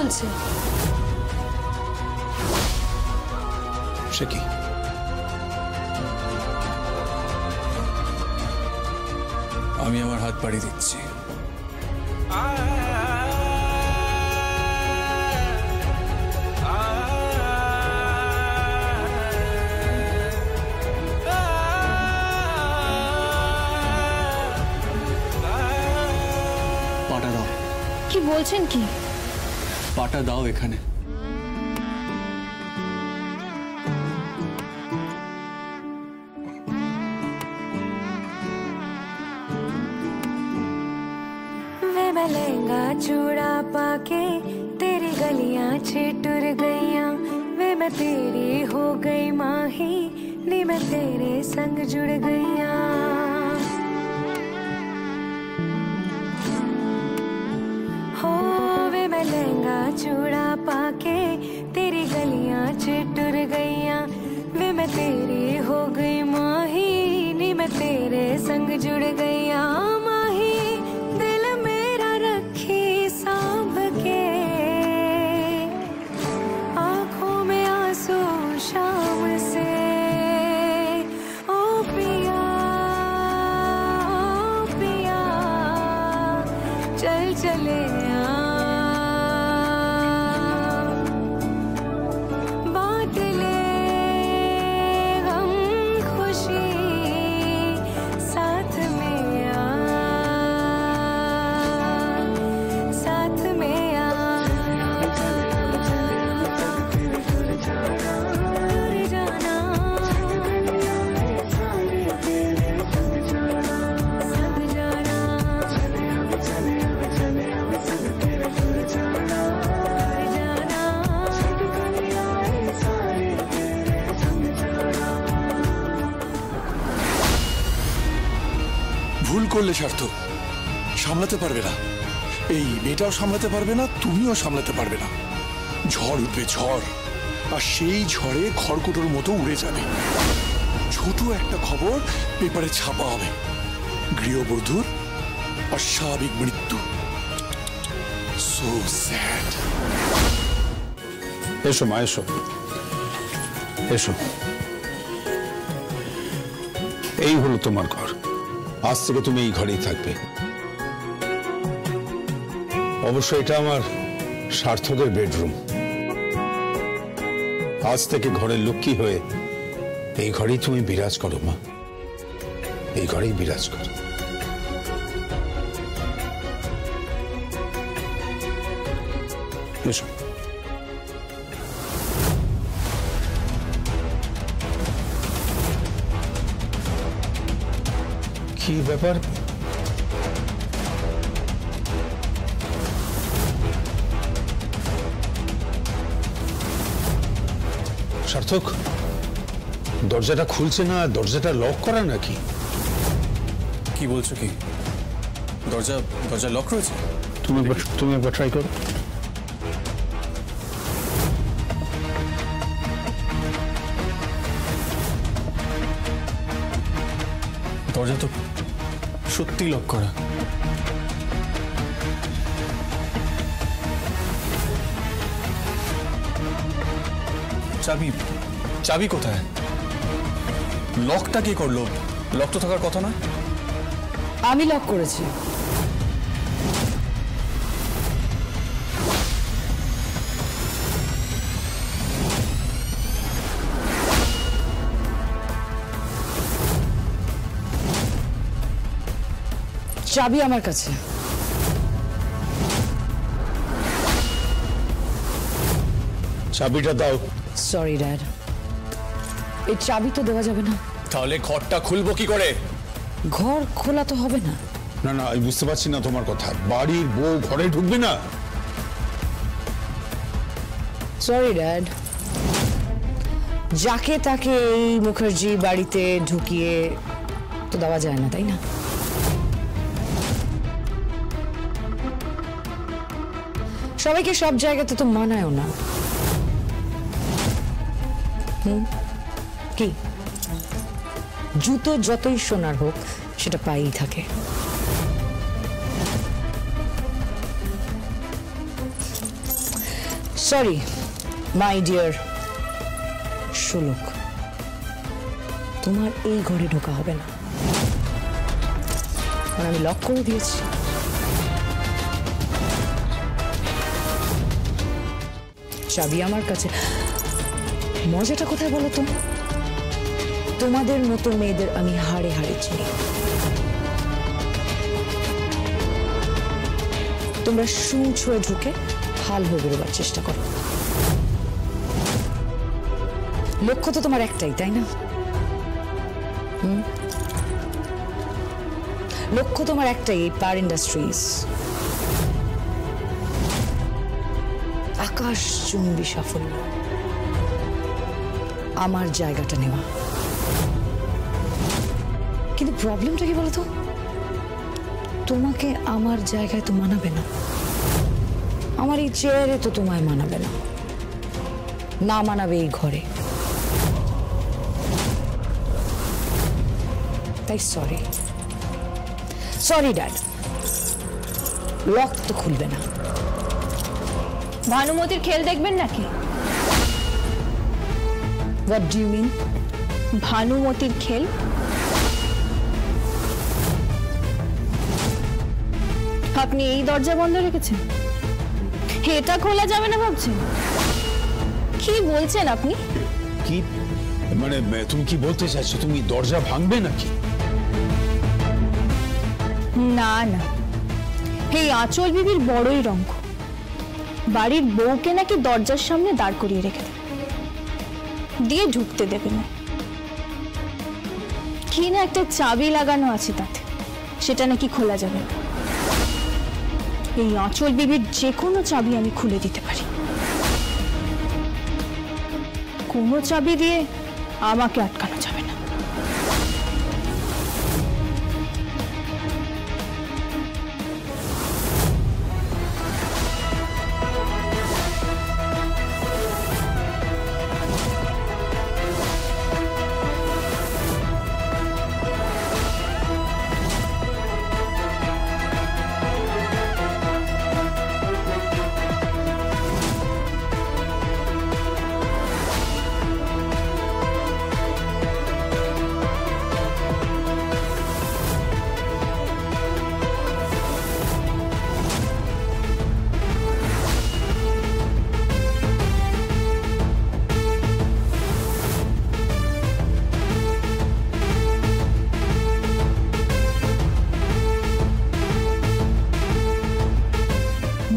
বলছে সে কি? আমি আমার হাত বাড়িয়ে দিচ্ছি। পাটা দাও। কি বলছেন কি? পাটা দাও এখানে। मैं लहंगा चूड़ा पाके तेरी गलियां छिटुर गईयां वे मैं तेरी हो गई माही नी मैं तेरे संग जुड़ गईयां हो वे मैं लहंगा चूड़ा पाके तेरी गलियां छिटुर गईयां वे मैं तेरी हो गई माही नी मैं तेरे संग जुड़ गईयां माही दिल मेरा रखी सांभ के आंखों में आंसू शाम से ओ पिया चल चले बांट ले हम खुशी साथ में साथ में दूर जाना संग जाना ভুল করলে সার্থক সামলাতে পারবে না, এই মেয়েটাও সামলাতে পারবে না, তুমিও সামলাতে পারবে না। ঝড় উঠবে, ঝড়, আর সেই ঝড়ে খড়কুটোর মতো উড়ে যাবে। ছোট একটা খবর পেপারে ছাপা হবে, গৃহবধূর অস্বাভাবিক মৃত্যু। So sad. এসো মা, এসো এসো। এই হলো তোমার ঘর, আজ থেকে তুমি এই ঘরেই থাকবে। অবশ্য এটা আমার সার্থকের বেডরুম। আজ থেকে ঘরের লক্ষ্মী হয়ে এই ঘরেই তুমি বিরাজ করো মা, এই ঘরেই বিরাজ করো। এসো। কি ব্যাপার? সার্থক, দরজাটা খুলছে না, দরজাটা লক করা নাকি? কি বলছো? কি দরজা লক রয়েছে? তুমি একবার ট্রাই করো। দরজা তো সত্যি লক করা। চাবি কোথায়? লকটা কে করলো? লক তো থাকার কথা না। আমি লক করেছি। চাবি আমার কাছে। চাবিটা দাও। সরি ড্যাড, এই চাবি তো দেওয়া যাবে না। তাহলে ঘরটা খুলবো কি করে? ঘর খোলা তো হবে না। না না, আমি বুঝতে পারছি না তোমার কথা। বাড়ির বউ ঘরে ঢুকবে না? সরি ড্যাড, যাকে তাকে এই মুখার্জি বাড়িতে ঢুকিয়ে তো দেওয়া যায় না, তাই না? সবাইকে সব জায়গাতে তো মানায়ও না। কি জুতো যতই সোনার হোক সেটা পায়েই থাকে। সরি মাই ডিয়ার শোলক, তোমার এই ঘরে ঢোকা হবে না, আমি লক করে দিয়েছি। চাবি আমার কাছে। মজাটা কোথায় বলো তো? তোমাদের মতো মেয়েদের আমি হাড়ে হাড়ে চিনি। তোমরা ছুঁয়ে ঢুকে হাল হয়ে বেরোবার চেষ্টা করো। লক্ষ্য তো তোমার একটাই, তাই না? লক্ষ্য তোমার একটাই, এই পার ইন্ডাস্ট্রিজ আকাশ চুম্বি সাফল্য, আমার জায়গাটা নেওয়া। কিন্তু প্রবলেমটা কি বলতো, তোমাকে আমার জায়গায় তো মানাবে না, আমার এই চেয়ারে তো তোমায় মানাবে না, না মানাবে এই ঘরে। তাই সরি সরি ড্যাড, লক তো খুলবে না। ভানুমতির খেল দেখবেন নাকি? What do you mean? ভানুমতির খেল? আপনি এই দরজা বন্ধ রেখেছেন, এটা খোলা যাবে না ভাবছেন? কি বলছেন আপনি? কি মানে তুমি কি বলতে চাইছো? তুমি দরজা ভাঙবে নাকি? না না, এই আঁচল বিবির বড়ই রঙ্গ, বাড়ির বউকে নাকি দরজার সামনে দাঁড় করিয়ে রেখে দেবে, দিয়ে ঢুকতে দেবে না। কি না একটা চাবি লাগানো আছে তাতে, সেটা নাকি খোলা যাবে না। এই আঁচল বিবির যে কোনো চাবি আমি খুলে দিতে পারি, কোনো চাবি দিয়ে আমাকে আটকানো যাবে না।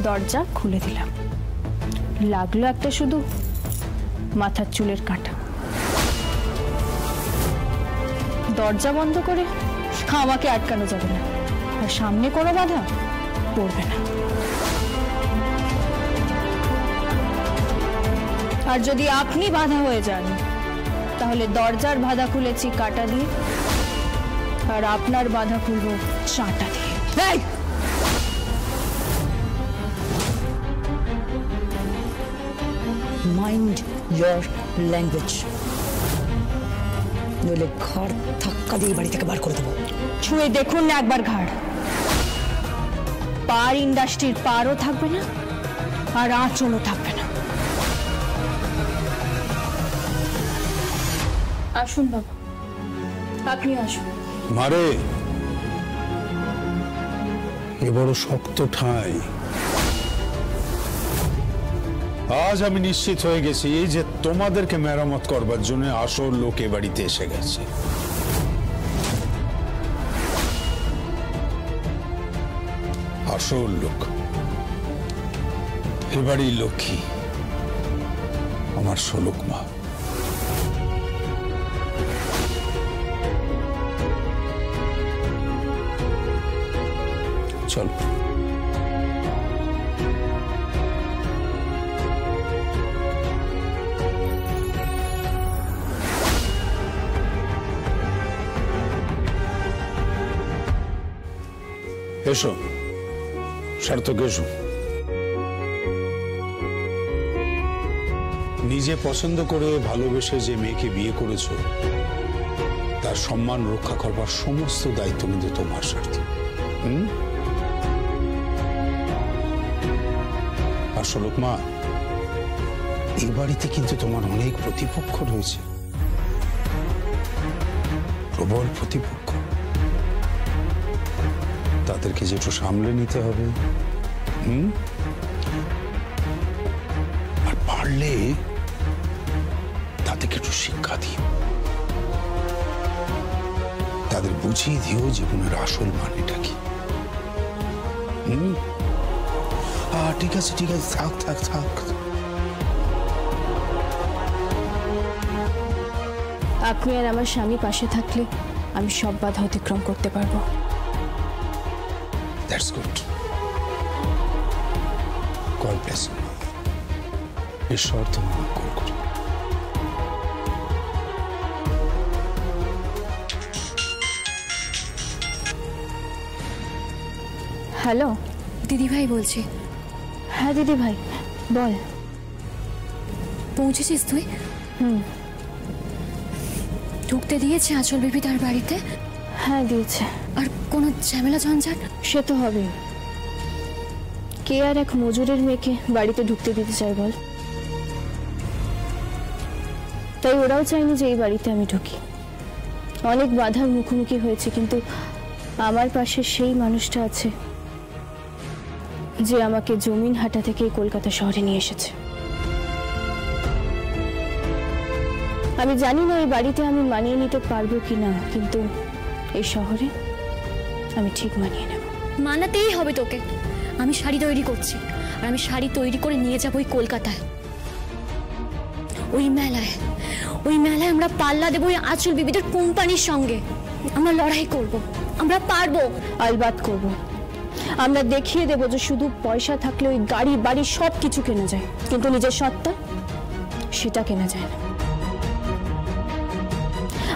দরজা খুলে দিলাম, লাগলো একটা শুধু মাথার চুলের কাঁটা। দরজা বন্ধ করে আমাকে আটকানো যাবে না, আর সামনে কোনো বাধা পড়বে না। আর যদি আপনি বাধা হয়ে যান, তাহলে দরজার বাধা খুলেছি কাঁটা দিয়ে, আর আপনার বাধা খুলবো চাঁটা দিয়ে। মাইন্ড ইয়োর ল্যাঙ্গুয়েজ, নইলে ঘর ধাক্কা দিয়ে বাড়ি থেকে বার করে দেবো। ছুঁয়ে দেখুন না একবার ঘাড়, পার ইন্ডাস্ট্রির পারও থাকবে না, আর আঁচলও থাকবে না। আসুন বাবা, আপনি আসুন। মারে, এ বড় শক্ত ঠাঁই। আজ আমি নিশ্চিত হয়ে গেছি যে তোমাদেরকে মেরামত করবার জন্য আসল লোক এ বাড়িতে এসে গেছে। আসল লোক, এ বাড়ির লক্ষ্মী, আমার শোলক মা। চলো। এসো সার্থক, এসো। নিজে পছন্দ করে ভালোবেসে যে মেয়েকে বিয়ে করেছো, তার সম্মান রক্ষা করবার সমস্ত দায়িত্ব কিন্তু তোমার সার্থক। আর শোলক মা, এ বাড়িতে কিন্তু তোমার অনেক প্রতিপক্ষ রয়েছে, প্রবল প্রতিপক্ষ। তাদেরকে যেটু সামলে নিতে হবে। আর পারলে তাদেরকে একটু শিক্ষা দিও, তাদের বুঝিয়ে দিও জীবনের আসল মানেটা কি। ঠিক আছে ঠিক আছে, থাক থাক থাক। আপনি আর আমার স্বামী পাশে থাকলে আমি সব বাধা অতিক্রম করতে পারবো। That's good. God bless you. ঈশ্বর তোমার মঙ্গল করুন। হ্যালো, দিদিভাই বলছি। হ্যাঁ দিদি ভাই বল। পৌঁছেছিস তুই? ঢুকতে দিয়েছে আঁচল বিবি তার বাড়িতে? হ্যাঁ দিয়েছে। আর কোনো ঝামেলা ঝঞ্ঝাট? সে তো হবে, কে আর এক মজুরের মেয়েকে বাড়িতে ঢুকতে দিতে চায় বল। তাই ওরাও চায়নি যে এই বাড়িতে আমি ঢুকি। অনেক বাধার মুখোমুখি হয়েছে, কিন্তু আমার পাশে সেই মানুষটা আছে যে আমাকে জমিন হাটা থেকে কলকাতা শহরে নিয়ে এসেছে। আমি জানি না এই বাড়িতে আমি মানিয়ে নিতে পারবো কিনা, কিন্তু এই শহরে আমি ঠিক মানিয়ে নেব। মানাতেই হবে তোকে। আমি শাড়ি তৈরি করছি, আর আমি শাড়ি তৈরি করে নিয়ে যাবো ওই কলকাতায়। ওই মেলায় আমরা পাল্লা দেবো ওই আঁচল বিবিদের কোম্পানির সঙ্গে। আমরা লড়াই করব, আমরা পারবো। আলবাত করব। আমরা দেখিয়ে দেবো যে শুধু পয়সা থাকলে ওই গাড়ি বাড়ি সব কিছু কেনা যায়, কিন্তু নিজের সত্তা সেটা কেনা যায় না।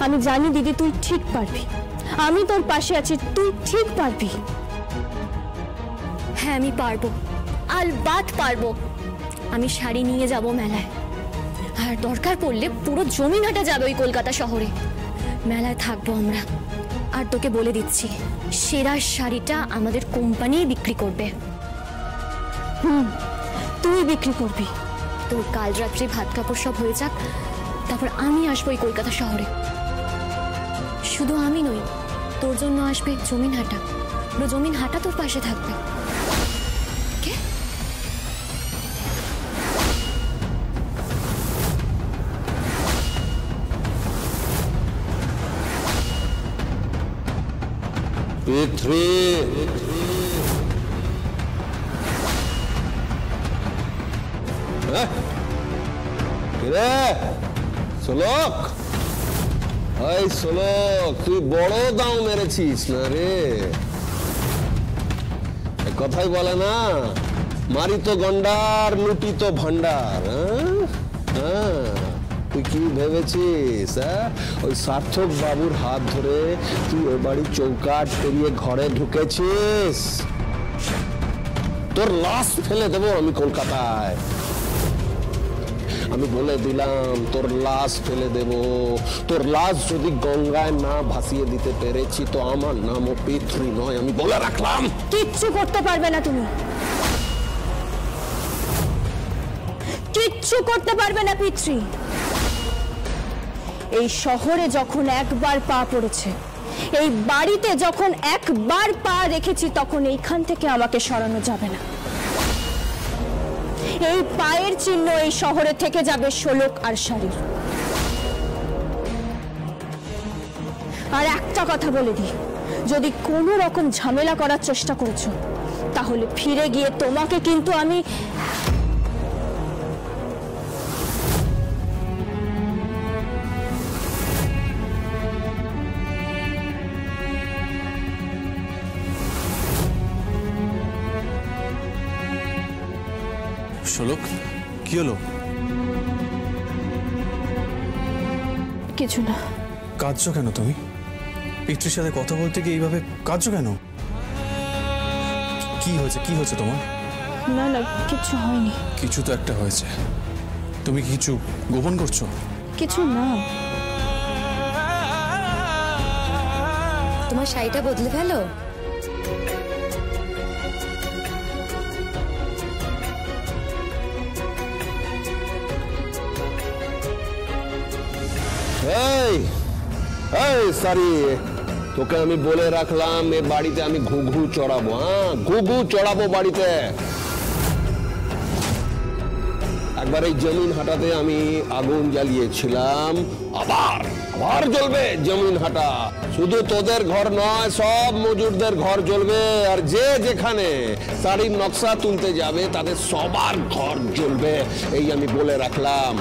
আমি জানি দিদি তুই ঠিক পারবি, আমি তোর পাশে আছি, তুই ঠিক পারবি। হ্যাঁ আমি পারবো, আলবাত পারবো। আমি শাড়ি নিয়ে যাব মেলায়, আর দরকার পড়লে পুরো জমিন হাটা যাবে ওই কলকাতা শহরে। মেলায় থাকবো আমরা। আর তোকে বলে দিচ্ছি, সেরা শাড়িটা আমাদের কোম্পানি বিক্রি করবে। তুই বিক্রি করবি? তোর কাল রাত্রে ভাত কাপড় সব হয়ে যাক, তারপর আমি আসবো ওই কলকাতা শহরে। শুধু আমি নই, তোর জন্য আসবে জমিন হাটা। পুরো জমিন হাটা তোর পাশে থাকবে। কে? পৃথ্বী, শ্লোক, এই শ্লোক, তুই বড় দাম মেরেছিস না রে। কথাই বলে না, মারি তো গন্ডার, লুটি তো ভান্ডার। তুই কি ভেবেছিস? ওই সার্থক বাবুর হাত ধরে তুই ওই বাড়ির চৌকাঠ পেরিয়ে ঘরে ঢুকেছিস? তোর লাশ ফেলে দেবো আমি কলকাতায়। আমি বলে দিলাম, তোর লাশ ফেলে দেব। তোর লাশ যদি গঙ্গায় না ভাসিয়ে দিতে পেরেছি তো আমার নামও পৃথ্বী নয়, আমি বলে রাখলাম। কিচ্ছু করতে পারবে না তুমি, কিচ্ছু করতে পারবে না পৃথ্বী। এই শহরে যখন একবার পা পড়েছে, এই বাড়িতে যখন একবার পা রেখেছি, তখন এইখান থেকে আমাকে সরানো যাবে না। এই পায়ের চিহ্ন এই শহরে থেকে যাবে শোলক আর শাড়ির। আর একটা কথা বলে দিই, যদি কোনো রকম ঝামেলা করার চেষ্টা করেছো, তাহলে ফিরে গিয়ে তোমাকে কিন্তু আমি শোলক, কি হলো? কিছু না। কাঁদছো কেন তুমি? পিতৃর সাথে কথা বলতে গিয়ে এইভাবে কাঁদছো কেন? কি হয়েছে, কি হয়েছে তোমার? না না, কিছু হয়নি। কিছু তো একটা হয়েছে। তুমি কি কিছু গোপন করছো? কিছু না। তোমার শাড়িটা বদলে ফেলো। এই সরি, তোকে আমি বলে রাখলাম এ বাড়িতে আমি ঘুঘু চড়াবো। হ্যাঁ, ঘুঘু চড়াবো বাড়িতে। একবার এই জমিন হাটাতে আমি আগুন জ্বালিয়েছিলাম, আবার জ্বলবে জমিন হাটা। শুধু তোদের ঘর নয়, সব মজুরদের ঘর জ্বলবে। আর যে যেখানে শাড়ির নকশা তুলতে যাবে তাদের সবার ঘর জ্বলবে, এই আমি বলে রাখলাম।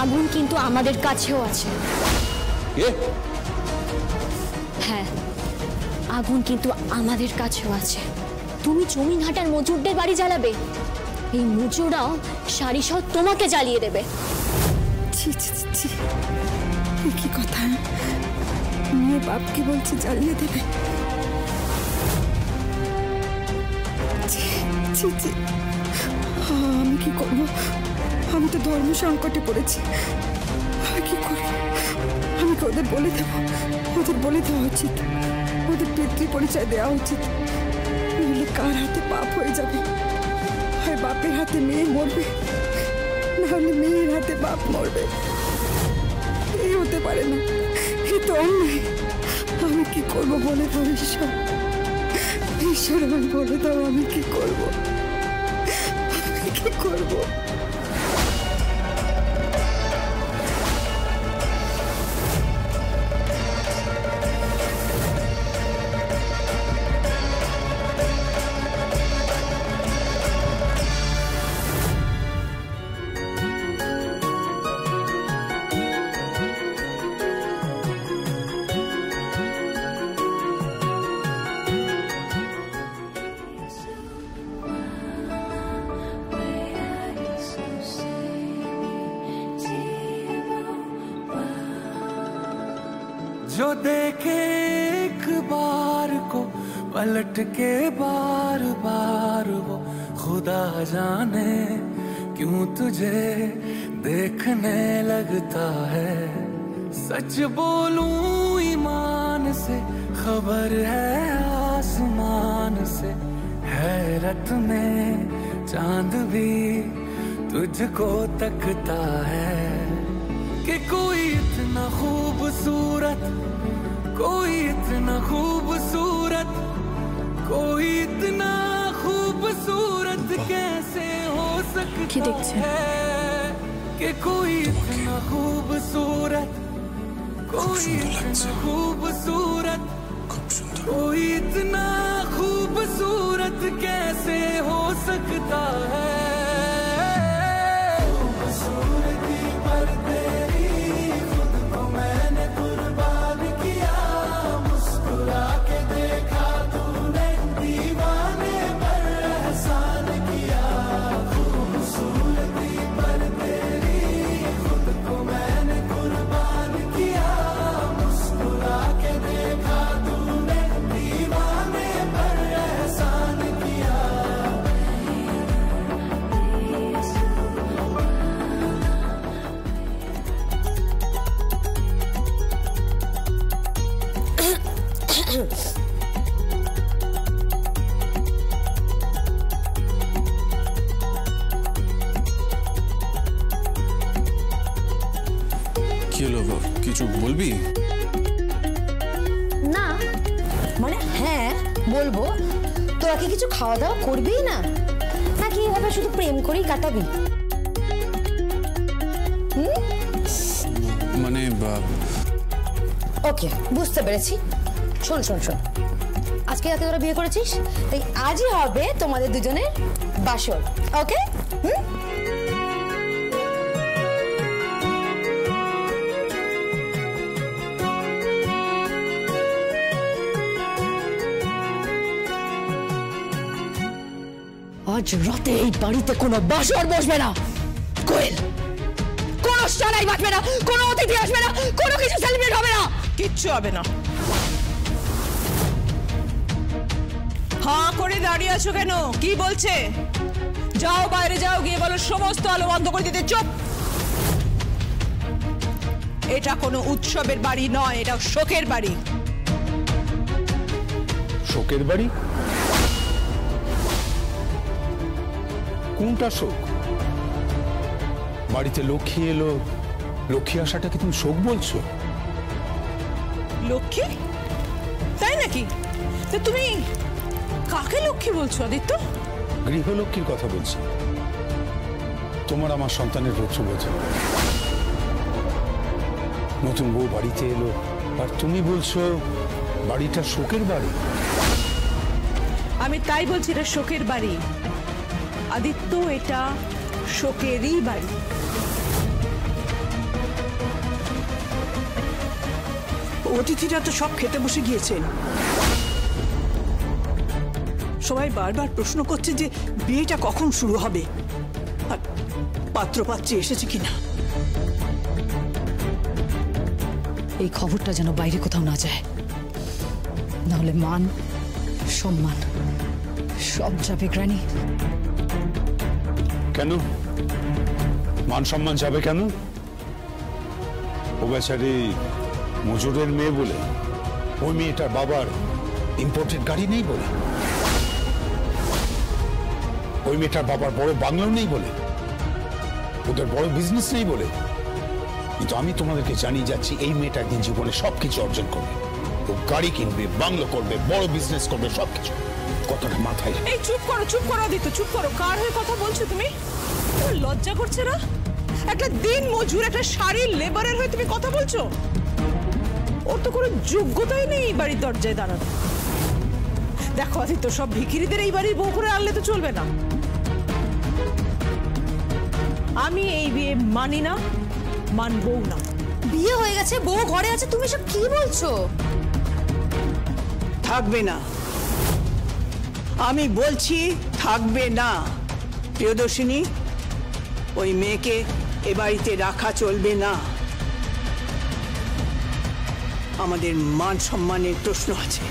আগুন কিন্তু আমাদের কাছেও আছে। হ্যাঁ, আগুন কিন্তু আমাদের কাছেও আছে। তুমি জমিনহাটার মজুরদের বাড়ি জ্বালাবে, এই মজুরাও শাড়ি সহ তোমাকে জ্বালিয়ে দেবে। কি কথা, মেয়ে বাপকে বলছে জ্বালিয়ে দেবে? আমি কি করবো? আমি তো ধর্ম সংকটে পড়েছি। আমি কি করবো? আমি কি ওদের বলে দেবো? ওদের বলে দেওয়া উচিত, ওদের পিতৃ পরিচয় দেওয়া উচিত। নইলে কার হাতে পাপ হয়ে যাবে। হয় বাপের হাতে মেয়ে মরবে, নাহলে মেয়ের হাতে বাপ মরবে। এই হতে পারে না, এ তো অন্যায়। আমি কি করবো বলে দাও ঈশ্বর, ঈশ্বর আমি বলে দাও আমি কি করবো, আমি কি করবো? जो देखे एक बार को पलट के बार बार वो खुदा जाने क्यों तुझे देखने लगता है। सच बोलूं ईमान से खबर है आसमान से, हैरत में चांद भी तुझको तकता है कि कोई इतना खूबसूरत, कोई इतना खूबसूरत, कोई इतना खूबसूरत कैसे हो सकता है कि कोई इतना खूबसूरत, कोई इतना खूबसूरत, कोई इतना खूबसूरत कैसे हो सकता है। खूबसूरती पर तेरी खुद को मैंने कुर्बान किया, मुस्कुरा के देखा तूने दीवाने पर एहसान किया। खूबसूरती पर तेरी खुद को मैंने कुर्बान किया, मुस्कुरा के देखा तूने दीवाने पर एहसान किया। কি হলো, কিছু বলবি? না মানে হ্যাঁ বলবো। তোরা কি কিছু খাওয়া দাওয়া করবি না, নাকি এভাবে শুধু প্রেম করেই কাটাবি? মানে ওকে, বুঝতে পেরেছি। শোন শোন শোন, আজকে রাতে তোরা বিয়ে করেছিস, তাই আজই হবে তোমাদের দুজনের বাসর। ওকে? আজ রাতে এই বাড়িতে কোনো বাসর বসবে না। কোয়েল, কোনো সারাই বাজবে না, কোনো অতিথি আসবে না, কোনো কিছু সেলিব্রেট হবে না, কিচ্ছু হবে না। হাঁ করে দাঁড়িয়ে আছো কেন? কি বলছে? যাও বাইরে যাও, গিয়ে বলো সমস্ত আলো বন্ধ করে দিতে। চুপ! এটা কোনো উৎসবের বাড়ি নয়, এটা শোকের বাড়ি। শোকের বাড়ি? কোনটা শোক? বাড়িতে লক্ষ্মী এলো লক্ষ্মী আসাটাকে তুমি শোক বলছো? লক্ষ্মী? তাই নাকি? তা তুমি কাকে লক্ষ্মী বলছো আদিত্য? গৃহলক্ষ্মীর কথা বলছি। তোমার আমার সন্তানের পুত্রবধূ। নতুন বউ বাড়িতে এলো আর তুমি বলছো বাড়িটা শোকের বাড়ি। আমি তাই বলছি এটা শোকের বাড়ি আদিত্য, এটা শোকেরই বাড়ি। অতিথিরা তো সব খেতে বসে গিয়েছেন। সবাই বারবার প্রশ্ন করছে যে বিয়েটা কখন শুরু হবে আর পাত্রপাত্রী এসেছে কিনা। এই খবরটা যেন বাইরে কোথাও না যায়, নাহলে মান সম্মান সব যাবে গ্রানি। কেন মান সম্মান যাবে কেন? ও বেচারি মজুরের মেয়ে বলে? ওই মেয়েটার বাবার ইম্পোর্টেড গাড়ি নেই বলে? ওই মেয়েটার বাবার বড় বাংলো নেই বলে? ওদের বড় বিজনেস নেই বলে? কিন্তু আমি তোমাদেরকে জানিয়ে যাচ্ছি এই মেয়েটা একদিন জীবনে সবকিছু অর্জন করবে। ও গাড়ি কিনবে, বাংলো করবে, বড় বিজনেস করবে, সবকিছু। কথাটা মাথায়। এই চুপ করো আদিত্য, চুপ করো। কার হয়ে কথা বলছো তুমি? লজ্জা করছে না? একটা দিন মজুর, একটা শাড়ির লেবারের হয়ে তুমি কথা বলছো? ওর তো কোনো যোগ্যতাই নেই এই বাড়ির দরজায় দাঁড়ানো। দেখো আদিত্য, সব ভিখিরিদের এই বাড়ির বউ করে আনলে তো চলবে না। আমি এই বিয়ে মানি না, মানবও না। বিয়ে হয়ে গেছে, বউ ঘরে আছে, তুমি সব কি বলছো? থাকবে না, আমি বলছি থাকবে না। প্রিয়দর্শিনী, ওই মেয়েকে এ বাড়িতে রাখা চলবে না। আমাদের মান সম্মানের প্রশ্ন আছে।